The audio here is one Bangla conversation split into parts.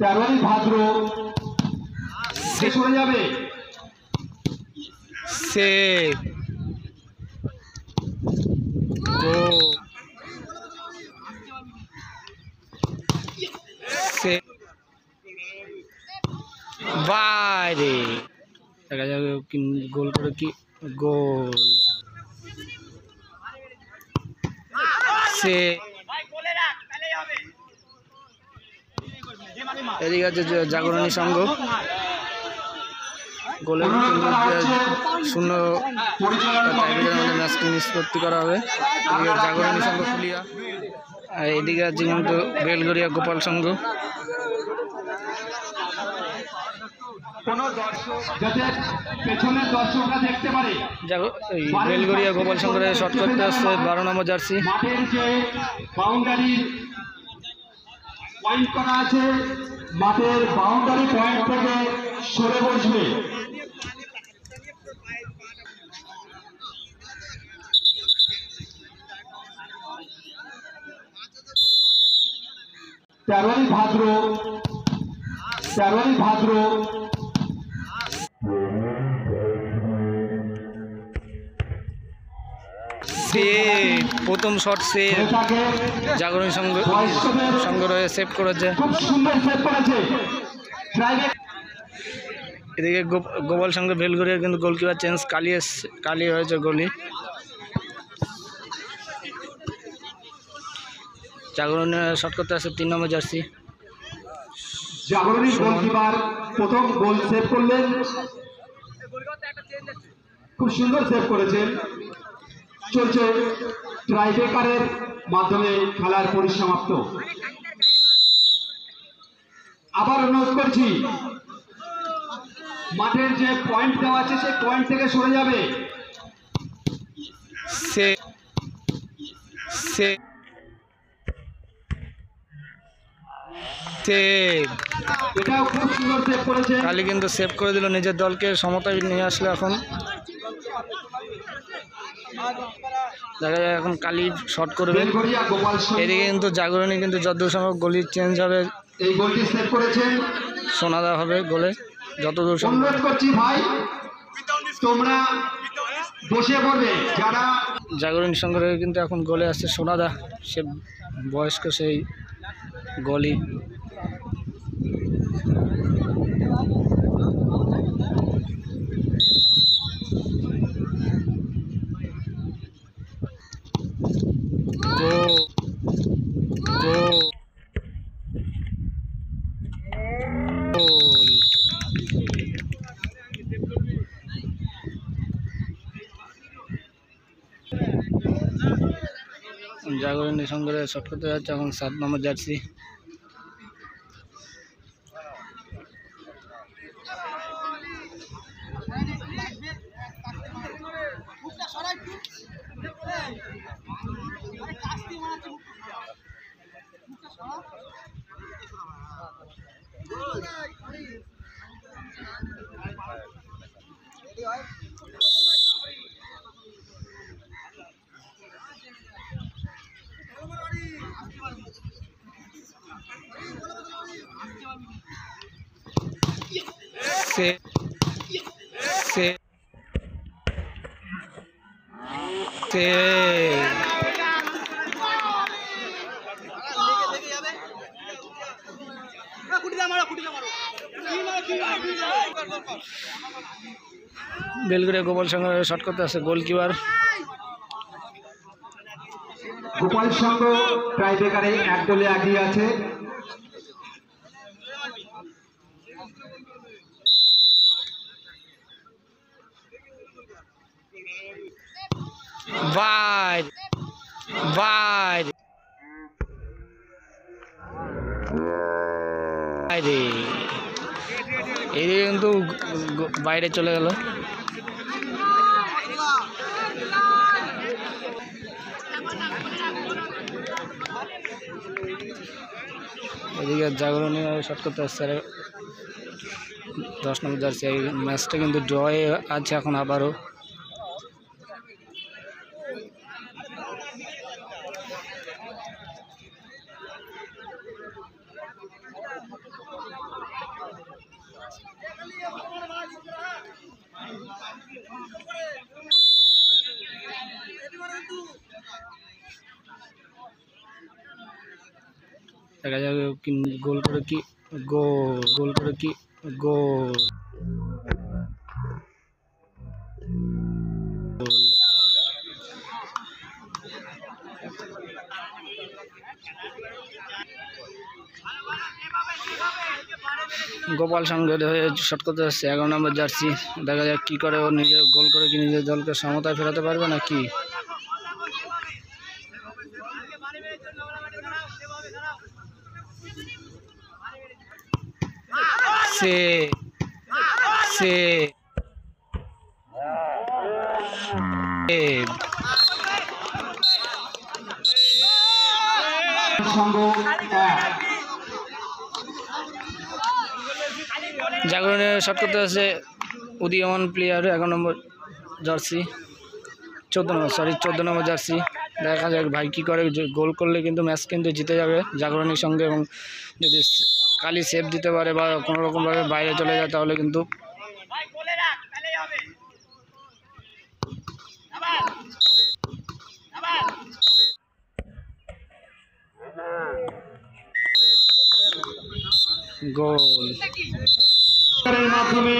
13ই ভাদ্র শেষ হয়ে যাবে। সে গো সে বাইরে দেখা যাবে গোল করে কি গোল সে এদিকে আছে জাগরণী সংঘ গোলের শূন্য মধ্যে ম্যাচটি নিষ্পত্তি করা হবে। এদিকে জাগরণী সংঘ ফুলিয়া আর এদিকে আছে কিন্তু বেলগড়িয়া গোপাল সংঘ। বেলগড়িয়া গোপাল সংঘের শট করতে আসছে 12 নম্বর জার্সি। মাঠের যে বাউন্ডারি পয়েন্ট করা আছে, মাঠের বাউন্ডারি পয়েন্ট থেকে সরে বসবে। তেরোই ভাদ্র প্রথম শট সে জাগরণী সংঘ রয়ে সেভ করেছে। এদিকে গোপাল সংঘ বেলগড়িয়া কিন্তু গোলকিপার চেঞ্জ, কালি হয়েছে গোলি। জাগরণী শট করতে আসছে 3 নম্বর জার্সি। জাগরণী গোলকিপার প্রথম গোল সেভ করলেন, খুব সুন্দর সেভ করেছেন। চলছে ট্রাইব্রেকারের মাধ্যমে খেলার পরিসমাপ্ত। আবার অনুরোধ করছি, মাঠের যে পয়েন্ট দেওয়া আছে সেই পয়েন্ট থেকে সরে যাবে। এটাও খুব সুন্দর সেভ করেছে। কালি কিন্তু সেভ করে দিল, নিজের দলকে সমতায় নিয়ে আসলে। এখন দেখা যায় এখন কালি শট করবে। এদিকে কিন্তু জাগরণী কিন্তু যতদূর সম্ভব গোলি চেঞ্জ হবে, এই গোলটি সেভ করেছেন সোনাদা হবে গোলে যতদূর সম্ভব। অনুরোধ করছি ভাই, তোমরা বসে পড়বে যারা। জাগরণী সংঘে কিন্তু এখন গোলে আসছে সোনাদা, সে বয়স্ক সেই গোলি। জাগরণী সংঘের শট করতে যাচ্ছে এখন 7 নম্বর জার্সি। বেলগড়িয়া গোপাল সংঘ শট করতে আসছে গোলকিপার। গোপাল সংঘ টাইব্রেকারে এক গোলে এগিয়ে আছে। এদিকে কিন্তু বাইরে চলে গেল। এদিকে জাগরণী শট করতে আসছে 10 নম্বর জার্সি। এই ম্যাচটা কিন্তু ড্রয়ে আছে এখন আবারও। দেখা যাবে কি গোল করে কি গোল করে কি গোল। গোপাল সংঘের হয়ে শট করতে আসছে 11 নম্বর জার্সি। দেখা যাক কি করে, ও নিজে গোল করে কি নিজের দলকে সমতায় ফেরাতে পারবে নাকি। সে সংঘ 1। জাগরণে শট করতে আছে উদীয়মান প্লেয়ার 11 নম্বর জার্সি 14 নম্বর জার্সি। দেখা যাক ভাই কি করে, গোল করলে কিন্তু ম্যাচ কিন্তু জিতে যাবে জাগরণীর সঙ্গে, এবং যদি কালি সেভ দিতে পারে বা কোনো রকমভাবে বাইরে চলে যায় তাহলে কিন্তু গোল। এর মাধ্যমে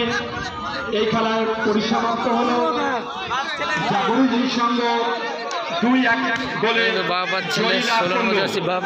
এই খেলার পরিসমাপ্ত হলো। জাগরণী সংঘ 2-1 গোলে বাপ আর ছেলে 16 নম্বর জার্সি বাপ।